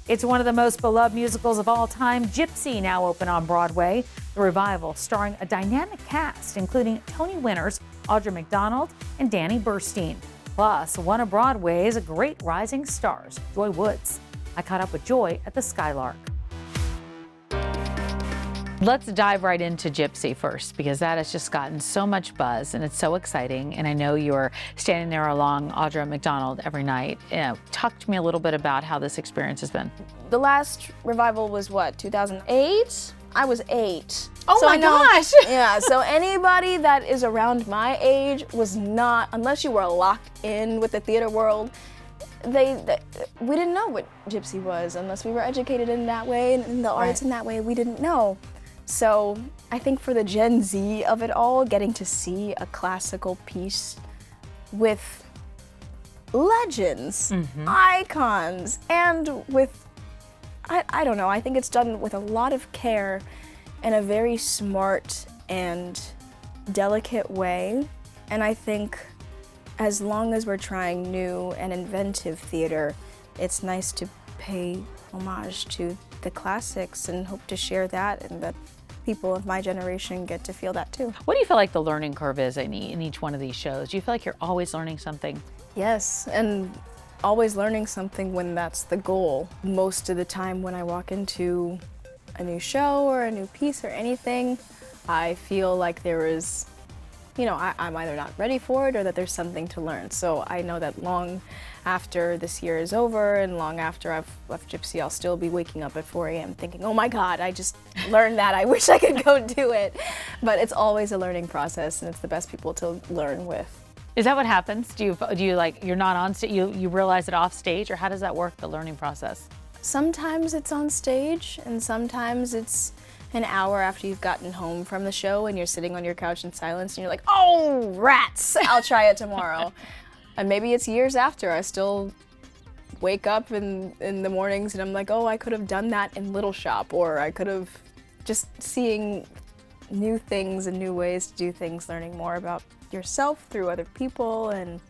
It's one of the most beloved musicals of all time, Gypsy, now open on Broadway. The revival starring a dynamic cast, including Tony winners Audra McDonald and Danny Burstein. Plus, one of Broadway's great rising stars, Joy Woods. I caught up with Joy at the Skylark. Let's dive right into Gypsy first, because that has just gotten so much buzz and it's so exciting. And I know you're standing there along Audra McDonald every night. Talk to me a little bit about how this experience has been. The last revival was what, 2008? I was 8. Oh my gosh! Yeah, so anybody that is around my age was not, unless you were locked in with the theater world, we didn't know what Gypsy was unless we were educated in that way and in the arts in that way. We didn't know. So I think for the Gen Z of it all, getting to see a classical piece with legends, icons, and with, I don't know, I think it's done with a lot of care in a very smart and delicate way. And I think as long as we're trying new and inventive theater, it's nice to pay homage to the classics and hope to share that, and that people of my generation get to feel that too. What do you feel like the learning curve is in each one of these shows? Do you feel like you're always learning something? Yes, and always learning something when that's the goal. Most of the time when I walk into a new show or a new piece or anything, I feel like there is, I'm either not ready for it or that there's something to learn. So I know that long after this year is over and long after I've left Gypsy, I'll still be waking up at 4 a.m. thinking, oh my God, I just learned that. I wish I could go do it. But it's always a learning process, and it's the best people to learn with. Is that what happens? Do you like, you're not on stage, you realize it off stage, or how does that work, the learning process? Sometimes it's on stage, and sometimes it's an hour after you've gotten home from the show and you're sitting on your couch in silence and you're like, oh, rats, I'll try it tomorrow. And maybe it's years after. I still wake up in the mornings and I'm like, oh, I could have done that in Little Shop, or I could have just seeing new things and new ways to do things, learning more about yourself through other people, and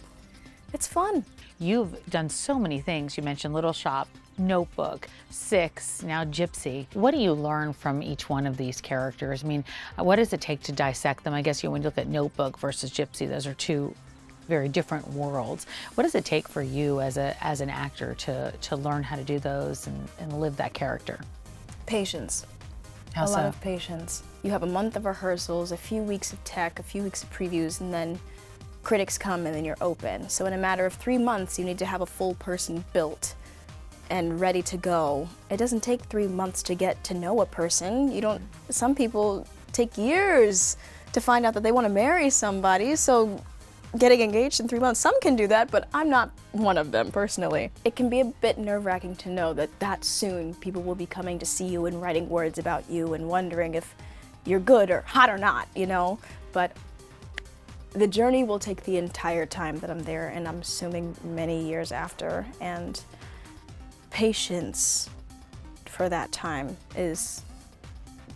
it's fun. You've done so many things. You mentioned Little Shop, Notebook, 6, now Gypsy. What do you learn from each one of these characters? I mean, what does it take to dissect them? I guess when you look at Notebook versus Gypsy, those are two very different worlds. What does it take for you as an actor to learn how to do those and live that character? Patience. How so? A lot of patience. You have a month of rehearsals, a few weeks of tech, a few weeks of previews, and then critics come and then you're open. So in a matter of 3 months, you need to have a full person built and ready to go. It doesn't take 3 months to get to know a person. Some people take years to find out that they want to marry somebody, so getting engaged in 3 months, some can do that, but I'm not one of them personally. It can be a bit nerve-wracking to know that soon people will be coming to see you and writing words about you and wondering if you're good or hot or not, But the journey will take the entire time that I'm there, and I'm assuming many years after, and patience for that time is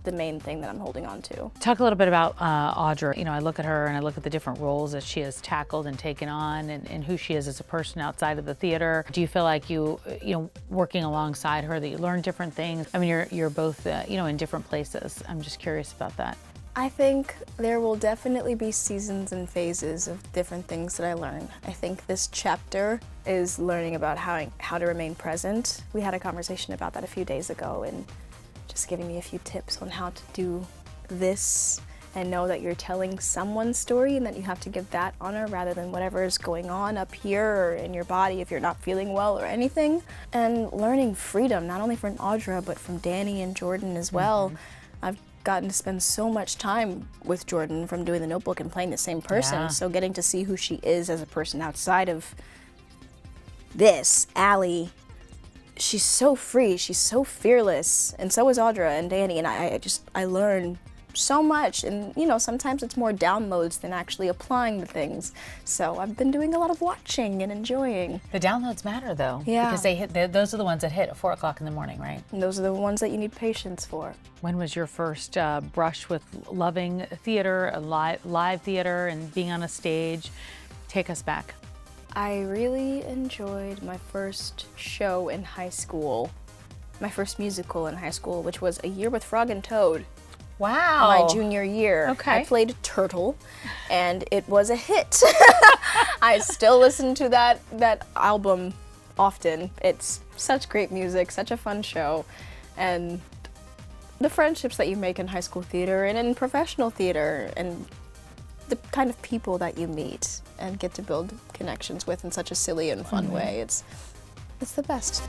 the main thing that I'm holding on to. Talk a little bit about Audra. I look at her and I look at the different roles that she has tackled and taken on, and who she is as a person outside of the theater. Do you feel like working alongside her, that you learn different things? I mean, you're both in different places. I'm just curious about that. I think there will definitely be seasons and phases of different things that I learn. I think this chapter is learning about how to remain present. We had a conversation about that a few days ago, and just giving me a few tips on how to do this and know that you're telling someone's story and that you have to give that honor rather than whatever is going on up here or in your body if you're not feeling well or anything. And learning freedom, not only from Audra, but from Danny and Jordan as well. I've gotten to spend so much time with Jordan from doing the Notebook and playing the same person. So getting to see who she is as a person outside of this, Allie. She's so free, she's so fearless, and so is Audra and Danny, and I learn so much, and sometimes it's more downloads than actually applying the things. So I've been doing a lot of watching and enjoying. The downloads matter though, yeah, because those are the ones that hit at 4 o'clock in the morning, right? And those are the ones that you need patience for. When was your first brush with loving theater, live theater, and being on a stage? Take us back. I really enjoyed my first show in high school. my first musical in high school, which was A Year with Frog and Toad. Wow. My junior year. Okay. I played Turtle, and it was a hit. I still listen to that album often. It's such great music, such a fun show, and the friendships that you make in high school theater and in professional theater, and the kind of people that you meet and get to build connections with in such a silly and fun way. It's the best.